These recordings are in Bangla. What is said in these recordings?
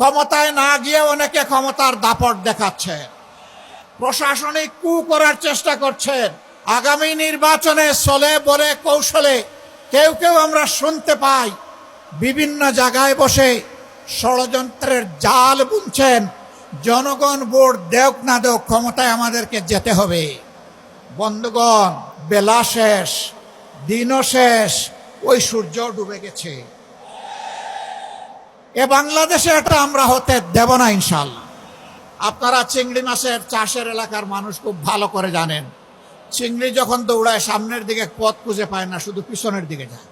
ক্ষমতায় না গিয়ে অনেকে ক্ষমতার দাপট দেখাচ্ছেন, প্রশাসনিক কু করার চেষ্টা করছেন। আগামী নির্বাচনে চলে বলে কৌশলে কেউ কেউ আমরা শুনতে পাই বিভিন্ন জায়গায় বসে ষড়যন্ত্রের জাল বুনছেন। জনগণ ভোট দেওক না দেওক, ক্ষমতায় আমাদেরকে যেতে হবে। বন্ধুগণ, বেলা শেষ, দিনও শেষ, ওই সূর্য ডুবে গেছে। এ বাংলাদেশে এটা আমরা হতে দেব না ইনশাল্লাহ। আপনারা চিংড়ি মাছের চাষের এলাকার মানুষ খুব ভালো করে জানেন, চিংড়ি যখন দৌড়ায় সামনের দিকে পথ খুঁজে পায় না, শুধু পিছনের দিকে যায়।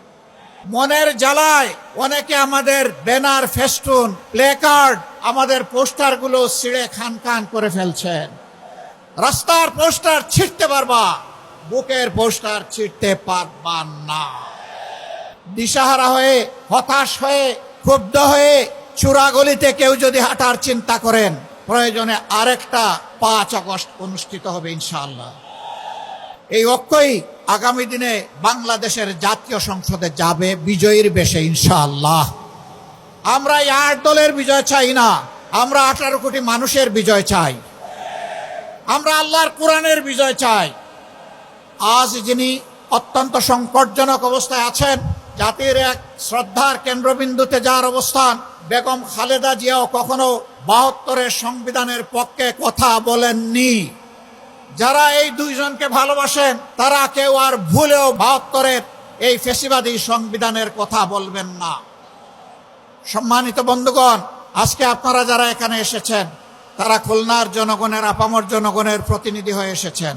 মনের জ্বালায় অনেকে আমাদের ব্যানার, ফেস্টুন, প্লেকার্ড, আমাদের পোস্টারগুলো ছিঁড়ে খান খান করে ফেলছেন। রাস্তার পোস্টার ছিঁড়তে পারবা, বুকের পোস্টার ছিঁড়তে পারবা না। দিশাহারা হয়ে, হতাশ হয়ে, ক্ষুব্ধ হয়ে চূড়াগলিতে কেউ যদি হাঁটার চিন্তা করেন, প্রয়োজনে আরেকটা 5 আগস্ট অনুষ্ঠিত হবে ইনশাআল্লাহ। এই ঐক্যই আগামী দিনে বাংলাদেশের জাতীয় সংসদে যাবে বিজয়ীর বেশে ইনশাআল্লাহ। আমরা এই 8 দলের বিজয় চাই না, আমরা 18 কোটি মানুষের বিজয় চাই। আমরা আল্লাহর কোরআনের বিজয় চাই। আজ যিনি অত্যন্ত সংকটজনক অবস্থায় আছেন, জাতির এক শ্রদ্ধার কেন্দ্রবিন্দুতে যার অবস্থান, বেগম খালেদা জিয়াও কখনো 72-এর সংবিধানের পক্ষে কথা বলেননি। যারা এই দুইজনকে ভালোবাসেন তারা কেউ আর ভুলেও 72-এর এই ফ্যাসিবাদী সংবিধানের কথা বলবেন না। সম্মানিত বন্ধুগণ, আজকে আপনারা যারা এখানে এসেছেন তারা খুলনার জনগণের, আপামর জনগণের প্রতিনিধি হয়ে এসেছেন।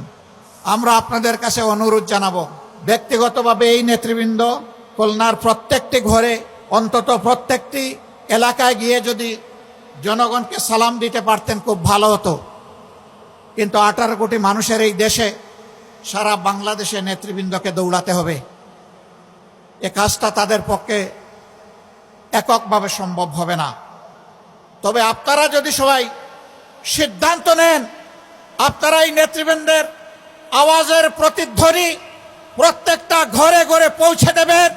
আমরা আপনাদের কাছে অনুরোধ জানাবো, ব্যক্তিগতভাবে এই নেতৃবৃন্দ খুলনার প্রত্যেকটি ঘরে, অন্তত প্রত্যেকটি এলাকায় গিয়ে যদি জনগণকে সালাম দিতে পারতেন খুব ভালো হতো। কিন্তু 18 কোটি মানুষের এই দেশে সারা বাংলাদেশে নেতৃবৃন্দকে দৌড়াতে হবে। এ কাজটা তাদের পক্ষে এককভাবে সম্ভব হবে না। তবে আপনারা যদি সবাই সিদ্ধান্ত নেন, আপনারা এই নেতৃবৃন্দের আওয়াজের প্রতিধ্বনি প্রত্যেকটা ঘরে ঘরে পৌঁছে দেবেন,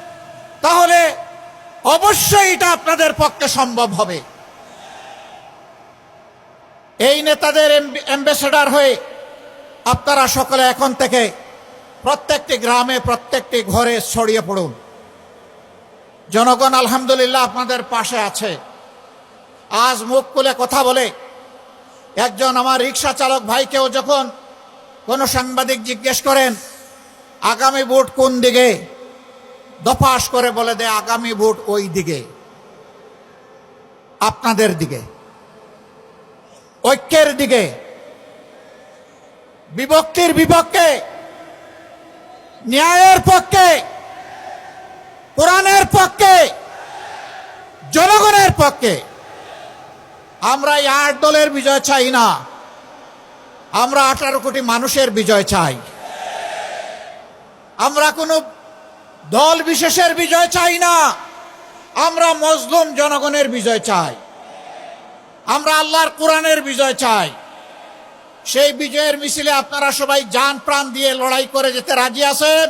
তাহলে অবশ্যই এটা আপনাদের পক্ষে সম্ভব হবে। এই নেতাদের অ্যাম্বাসেডর হয়ে আপনারা সকলে এখন থেকে প্রত্যেকটি গ্রামে, প্রত্যেকটি ঘরে ছড়িয়ে পড়ুন। জনগণ আলহামদুলিল্লাহ আপনাদের পাশে আছে। আজ মুখ খুলে কথা বলে একজন আমার রিক্সা চালক ভাইকেও যখন কোনো সাংবাদিক জিজ্ঞেস করেন আগামী ভোট কোন দিকে, দফাস করে বলে দেয় আগামী ভোট ওই দিকে, আপনাদের দিকে, ঐক্যের দিকে, বিভক্তির বিপক্ষে, ন্যায়ের পক্ষে, কোরআনের পক্ষে, জনগণের পক্ষে। আমরা এই 8 দলের বিজয় চাই না, আমরা 18 কোটি মানুষের বিজয় চাই। আমরা কোনো দল বিশেষের বিজয় চাই না, আমরা মজলুম জনগণের বিজয় চাই। আমরা আল্লাহর কোরআনের বিজয় চাই। সেই বিজয়ের মিছিলে আপনারা সবাই জান প্রাণ দিয়ে লড়াই করে যেতে রাজি আছেন?